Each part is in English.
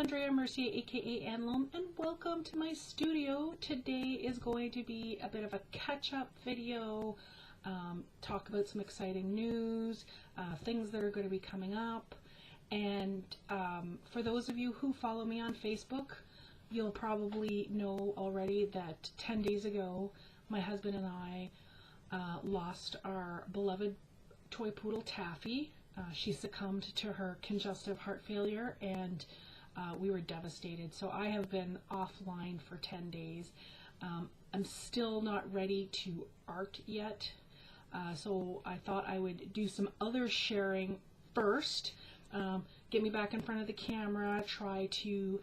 Andrea Mercier, aka Anne, and welcome to my studio. Today is going to be a bit of a catch-up video, talk about some exciting news, things that are going to be coming up, and for those of you who follow me on Facebook, you'll probably know already that 10 days ago my husband and I lost our beloved toy poodle Taffy. She succumbed to her congestive heart failure, and we were devastated. So I have been offline for 10 days. I'm still not ready to art yet, so I thought I would do some other sharing first, get me back in front of the camera, try to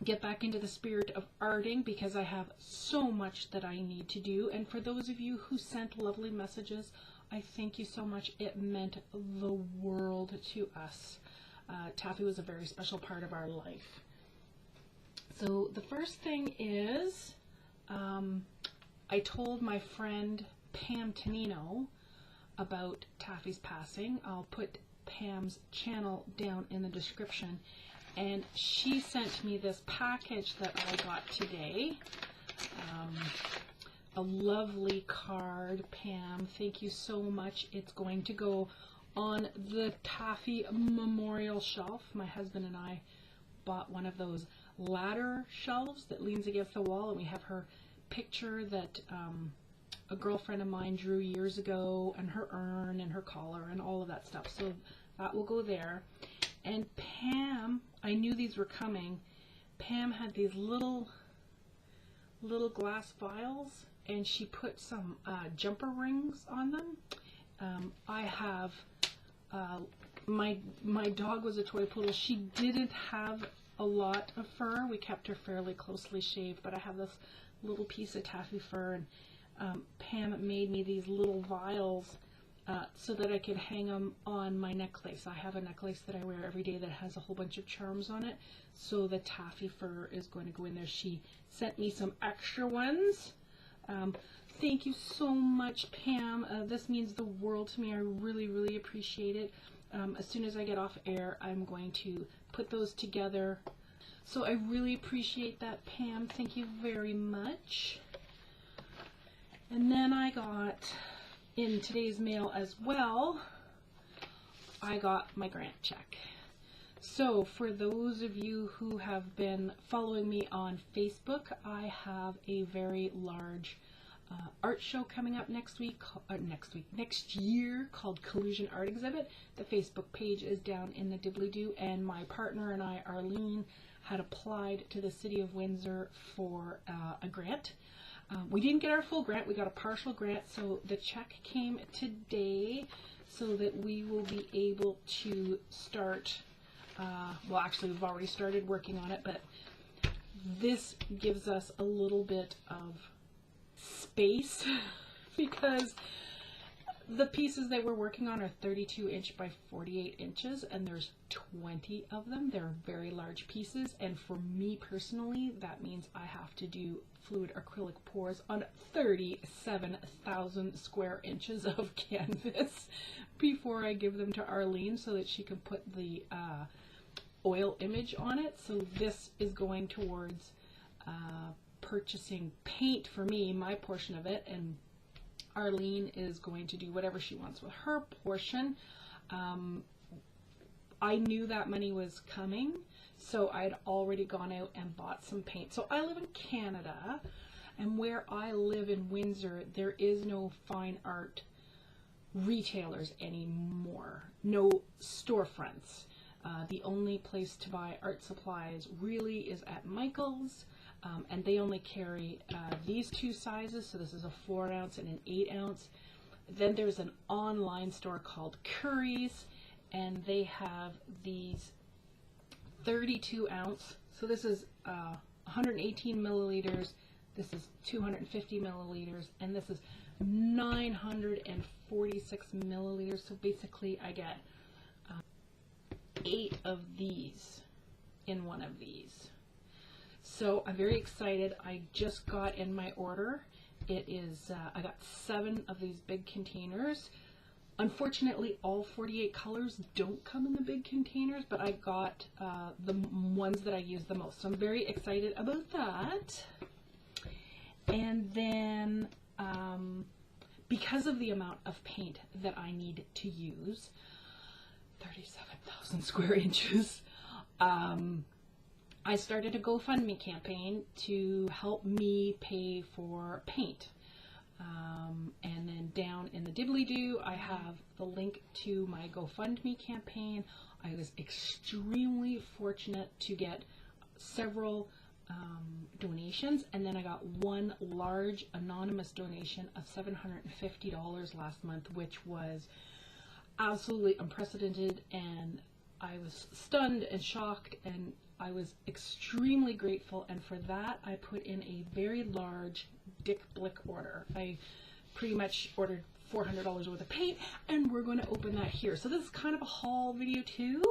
get back into the spirit of arting, because I have so much that I need to do. And for those of you who sent lovely messages, I thank you so much. It meant the world to us. Taffy was a very special part of our life. So the first thing is, I told my friend Pam Tonino about Taffy's passing. I'll put Pam's channel down in the description. And she sent me this package that I got today. A lovely card, Pam. Thank you so much. It's going to go on the Taffy memorial shelf. My husband and I bought one of those ladder shelves that leans against the wall, and we have her picture that a girlfriend of mine drew years ago, and her urn and her collar and all of that stuff. So that will go there. And Pam, I knew these were coming. Pam had these little glass vials, and she put some jumper rings on them. I have, my dog was a toy poodle. She didn't have a lot of fur. We kept her fairly closely shaved, but I have this little piece of taffy fur, and Pam made me these little vials so that I could hang them on my necklace. I have a necklace that I wear every day that has a whole bunch of charms on it, so the taffy fur is going to go in there. She sent me some extra ones. Thank you so much, Pam. This means the world to me. I really, really appreciate it. As soon as I get off air, I'm going to put those together. So I really appreciate that, Pam. Thank you very much. And then I got, in today's mail as well, I got my grant check. So for those of you who have been following me on Facebook, I have a very large art show coming up next year, called Collusion Art Exhibit. The Facebook page is down in the dibbly-doo, and my partner and I, Arlene, had applied to the City of Windsor for a grant. We didn't get our full grant, we got a partial grant, so the check came today so that we will be able to start, well, actually we've already started working on it, but this gives us a little bit of space because the pieces that we're working on are 32 inch by 48 inches, and there's 20 of them. They're very large pieces, and for me personally, that means I have to do fluid acrylic pours on 37,000 square inches of canvas before I give them to Arlene so that she can put the oil image on it. So this is going towards purchasing paint for me, my portion of it, and Arlene is going to do whatever she wants with her portion. I knew that money was coming, so I'd already gone out and bought some paint. So I live in Canada, and where I live in Windsor, there is no fine art retailers anymore, no storefronts. The only place to buy art supplies really is at Michael's. And they only carry these two sizes, so this is a 4 ounce and an 8 ounce. Then there's an online store called Curry's, and they have these 32 ounce. So this is 118 milliliters, this is 250 milliliters, and this is 946 milliliters. So basically I get 8 of these in one of these. So I'm very excited. I just got in my order. It is, I got 7 of these big containers. Unfortunately, all 48 colors don't come in the big containers, but I got the ones that I use the most. So I'm very excited about that. And then because of the amount of paint that I need to use, 37,000 square inches, I started a GoFundMe campaign to help me pay for paint. And then down in the dibbly-doo, I have the link to my GoFundMe campaign. I was extremely fortunate to get several donations, and then I got one large anonymous donation of $750 last month, which was absolutely unprecedented, and I was stunned and shocked, and I was extremely grateful, and for that I put in a very large Dick Blick order. I pretty much ordered $400 worth of paint, and we're going to open that here. So this is kind of a haul video too.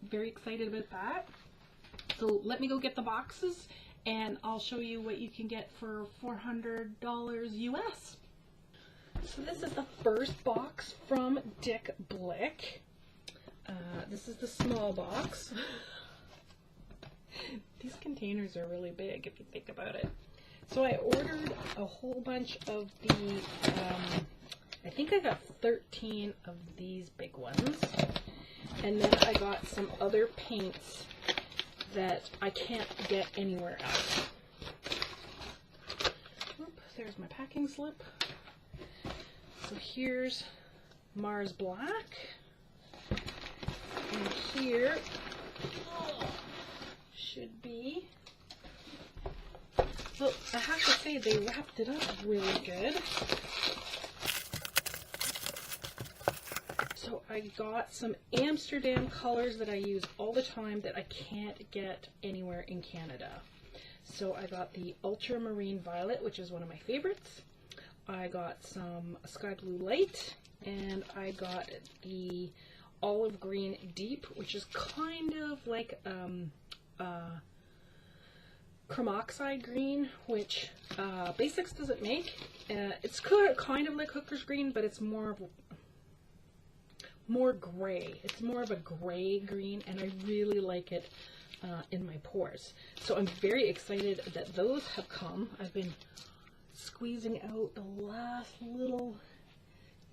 Very excited about that. So let me go get the boxes, and I'll show you what you can get for $400 US. So this is the first box from Dick Blick. This is the small box. These containers are really big if you think about it. So I ordered a whole bunch of the, I think I got 13 of these big ones. And then I got some other paints that I can't get anywhere else. Oop, there's my packing slip. So here's Mars Black. And here should be, so I have to say they wrapped it up really good. So I got some Amsterdam colors that I use all the time that I can't get anywhere in Canada. So I got the Ultramarine Violet, which is one of my favorites. I got some Sky Blue Light, and I got the Olive Green Deep, which is kind of like Chromoxide Green, which Basics doesn't make. It's kind of like Hooker's Green, but it's more gray. It's more of a gray green, and I really like it in my pours. So I'm very excited that those have come. I've been squeezing out the last little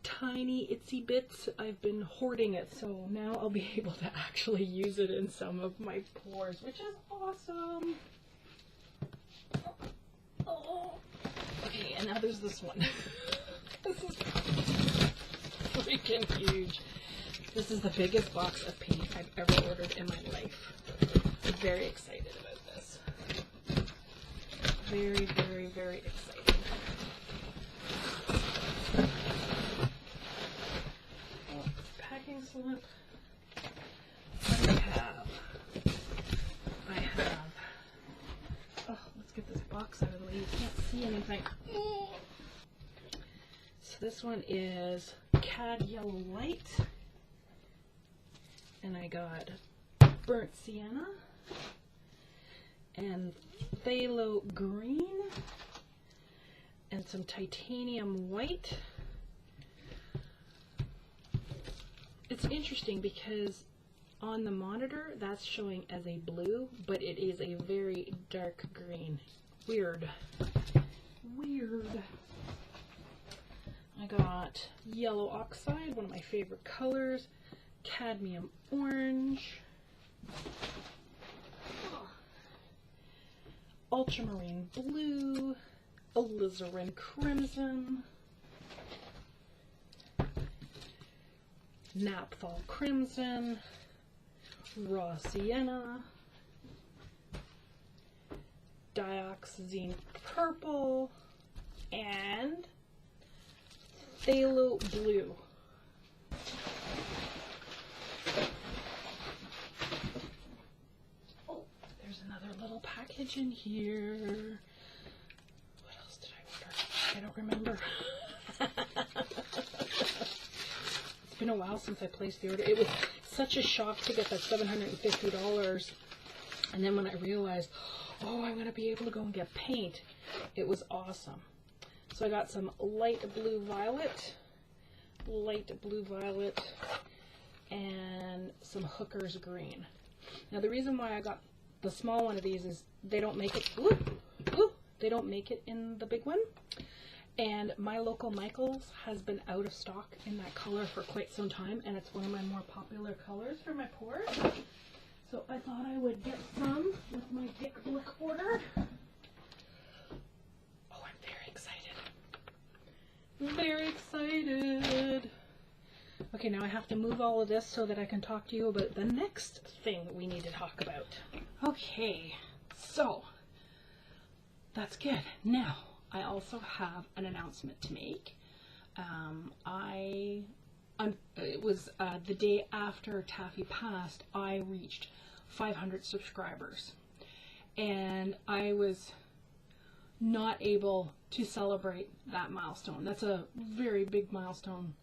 tiny itsy bits. I've been hoarding it, so now I'll be able to actually use it in some of my pours, which is awesome. Oh. Okay, and now there's this one. This is freaking huge. This is the biggest box of paint I've ever ordered in my life. I'm very excited about this. Very, very, very excited. Packing slip. What do I have? Oh, let's get this box out of the way. You can't see anything. So this one is Cad Yellow Light. And I got Burnt Sienna and Phthalo Green and some Titanium White. It's interesting because on the monitor that's showing as a blue, but it is a very dark green. Weird. Weird. I got Yellow Oxide, one of my favorite colors. Cadmium Orange, Ultramarine Blue, Alizarin Crimson, Naphthol Crimson, Raw Sienna, Dioxazine Purple, and Phthalo Blue. Little package in here. What else did I order? I don't remember. It's been a while since I placed the order. It was such a shock to get that $750, and then when I realized, oh, I'm going to be able to go and get paint, it was awesome. So I got some light blue violet, light blue violet, and some Hooker's green. Now the reason why I got the small one of these is they don't make it, they don't make it in the big one. And my local Michaels has been out of stock in that color for quite some time, and it's one of my more popular colors for my pours. So I thought I would get some with my Dick Blick order. Oh, I'm very excited. Very excited. Okay, now I have to move all of this so that I can talk to you about the next thing we need to talk about. Okay, so that's good. Now, I also have an announcement to make. It was the day after Taffy passed, I reached 500 subscribers. And I was not able to celebrate that milestone. That's a very big milestone.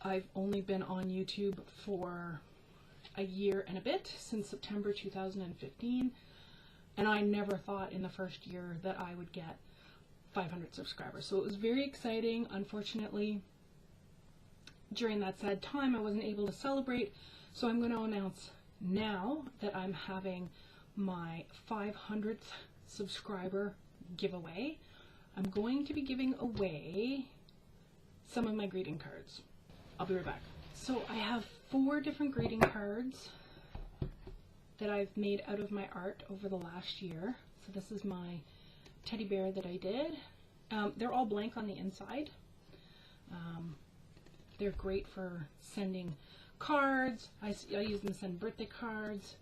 I've only been on YouTube for a year and a bit, since September 2015. And I never thought in the first year that I would get 500 subscribers. So it was very exciting. Unfortunately, during that sad time, I wasn't able to celebrate. So I'm going to announce now that I'm having my 500th subscriber giveaway. I'm going to be giving away some of my greeting cards. I'll be right back. So I have 4 different greeting cards that I've made out of my art over the last year. So this is my teddy bear that I did. They're all blank on the inside. They're great for sending cards. I use them to send birthday cards.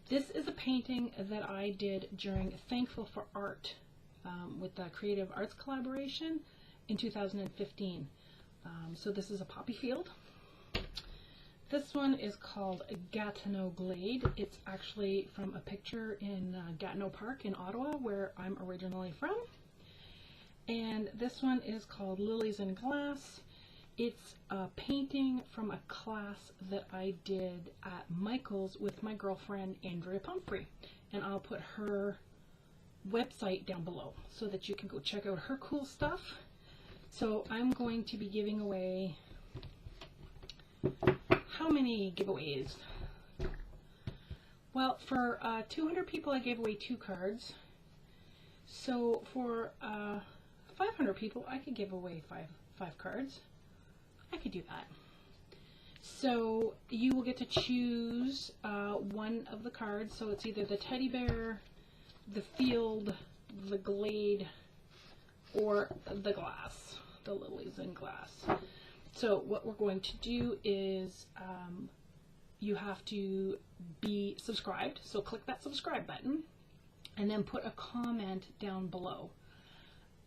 This is a painting that I did during Thankful for Art with the Creative Arts Collaboration in 2015. So this is a poppy field. This one is called Gatineau Glade. It's actually from a picture in Gatineau Park in Ottawa, where I'm originally from. And this one is called Lilies in Glass. It's a painting from a class that I did at Michael's with my girlfriend Andrea Pumphrey. And I'll put her website down below so that you can go check out her cool stuff. So I'm going to be giving away, how many giveaways? Well, for 200 people I gave away 2 cards. So for 500 people I could give away five cards. I could do that. So you will get to choose one of the cards. So it's either the teddy bear, the field, the glade, or the glass, the lilies in glass. So what we're going to do is you have to be subscribed. So click that subscribe button and then put a comment down below.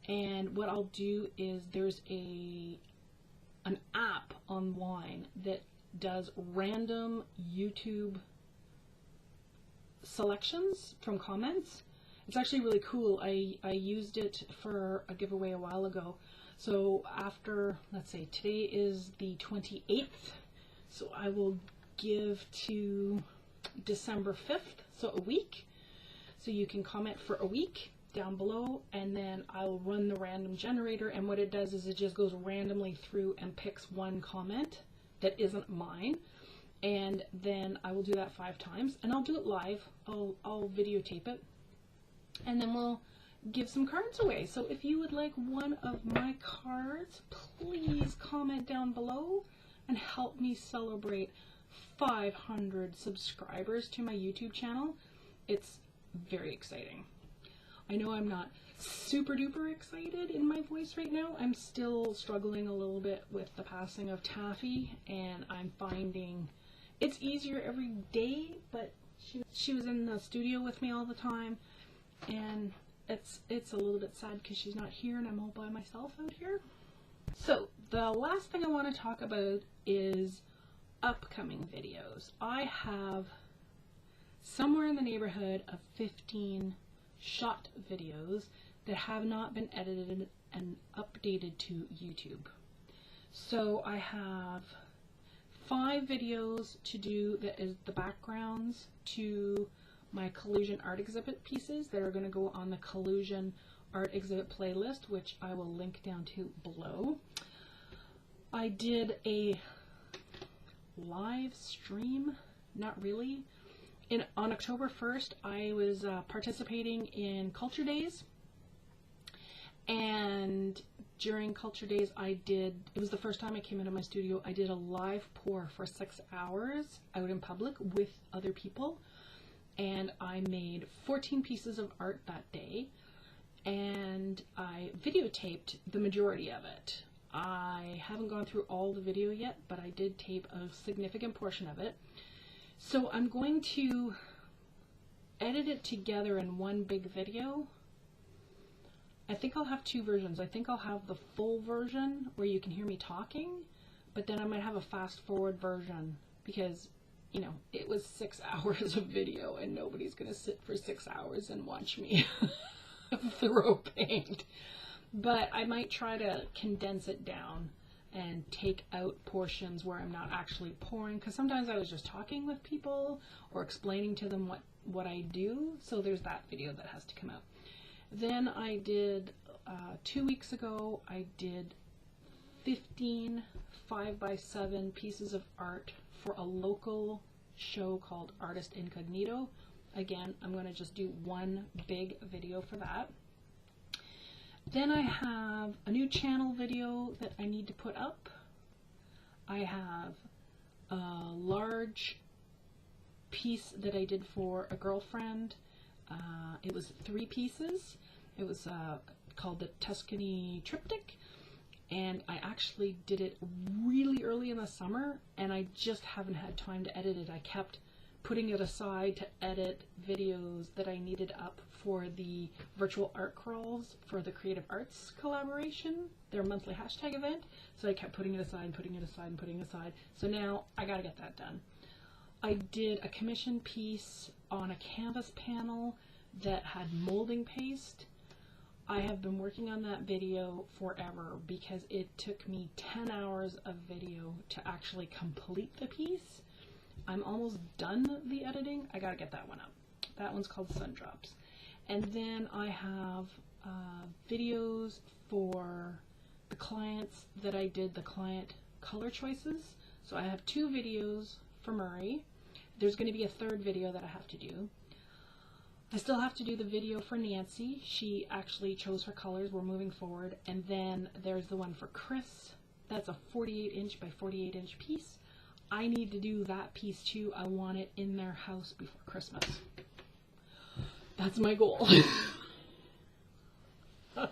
And what I'll do is there's an app online that does random YouTube selections from comments. It's actually really cool. I used it for a giveaway a while ago. So after, let's say today is the 28th, so I will give to December 5th, so a week. So you can comment for a week down below, and then I'll run the random generator, and what it does is it just goes randomly through and picks one comment that isn't mine, and then I will do that 5 times, and I'll do it live. I'll videotape it, and then we'll give some cards away. So if you would like one of my cards, please comment down below and help me celebrate 500 subscribers to my YouTube channel. It's very exciting. I know I'm not super duper excited in my voice right now. I'm still struggling a little bit with the passing of Taffy, and I'm finding it's easier every day, but she was in the studio with me all the time, and it's a little bit sad because she's not here and I'm all by myself out here. So the last thing I want to talk about is upcoming videos. I have somewhere in the neighborhood of 15 shot videos that have not been edited and updated to YouTube. So I have 5 videos to do that is the backgrounds to my Collusion art exhibit pieces that are going to go on the Collusion art exhibit playlist, which I will link down to below. I did a live stream, not really. On October 1st, I was participating in Culture Days, and during Culture Days it was the first time I came into my studio, I did a live pour for 6 hours out in public with other people, and I made 14 pieces of art that day, and I videotaped the majority of it. I haven't gone through all the video yet, but I did tape a significant portion of it. So I'm going to edit it together in one big video. I think I'll have 2 versions. I think I'll have the full version where you can hear me talking, but then I might have a fast forward version because, you know, it was 6 hours of video and nobody's gonna sit for 6 hours and watch me throw paint. But I might try to condense it down and take out portions where I'm not actually pouring, because sometimes I was just talking with people or explaining to them what I do, so there's that video that has to come out. Then I did, 2 weeks ago, I did 15 5x7 pieces of art for a local show called Artist Incognito. Again, I'm going to just do one big video for that. Then I have a new channel video that I need to put up. I have a large piece that I did for a girlfriend. It was 3 pieces. It was called the Tuscany Triptych, and I actually did it really early in the summer, and I just haven't had time to edit it. I kept putting it aside to edit videos that I needed up for the virtual art crawls for the Creative Arts collaboration, their monthly hashtag event. So I kept putting it aside and putting it aside and putting it aside. So now I gotta get that done. I did a commission piece on a canvas panel that had molding paste. I have been working on that video forever because it took me 10 hours of video to actually complete the piece. I'm almost done the editing. I gotta get that one up. That one's called Sun Drops. And then I have videos for the clients that I did the client color choices. So I have 2 videos for Murray. There's going to be a 3rd video that I have to do. I still have to do the video for Nancy. She actually chose her colors. We're moving forward. And then there's the one for Chris. That's a 48-inch by 48-inch piece. I need to do that piece too. I want it in their house before Christmas. That's my goal. Oops,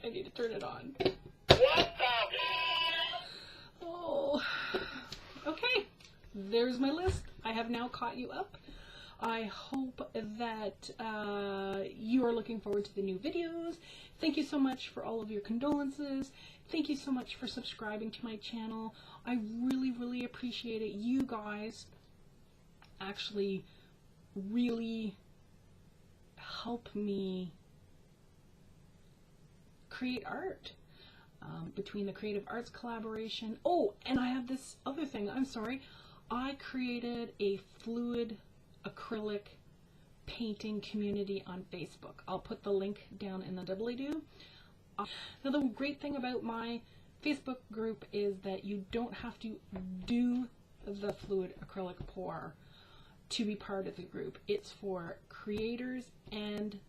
I need to turn it on. Oh, okay. There's my list. I have now caught you up. I hope that you are looking forward to the new videos. Thank you so much for all of your condolences. Thank you so much for subscribing to my channel. I really, really appreciate it. You guys actually really help me create art. Between the Creative Arts collaboration. Oh, and I have this other thing. I'm sorry. I created a fluid acrylic painting community on Facebook. I'll put the link down in the doobly-doo. Now, the great thing about my Facebook group is that you don't have to do the fluid acrylic pour to be part of the group. It's for creators and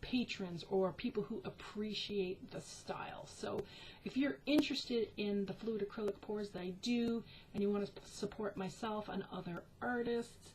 patrons or people who appreciate the style. So if you're interested in the fluid acrylic pours that I do and you want to support myself and other artists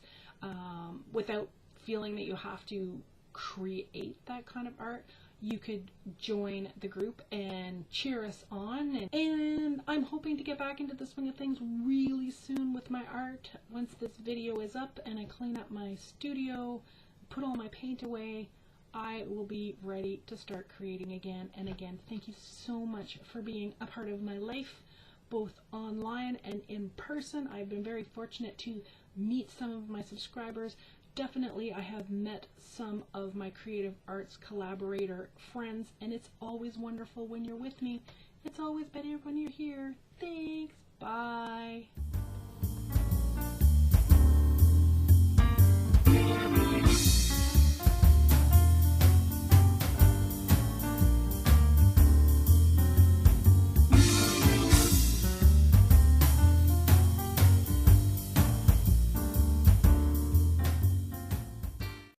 without feeling that you have to create that kind of art, you could join the group and cheer us on. And I'm hoping to get back into the swing of things really soon with my art. Once this video is up and I clean up my studio, put all my paint away, I will be ready to start creating again. And again, thank you so much for being a part of my life, both online and in person. I've been very fortunate to meet some of my subscribers. Definitely, I have met some of my Creative Arts collaborator friends, and it's always wonderful when you're with me. It's always better when you're here. Thanks. Bye.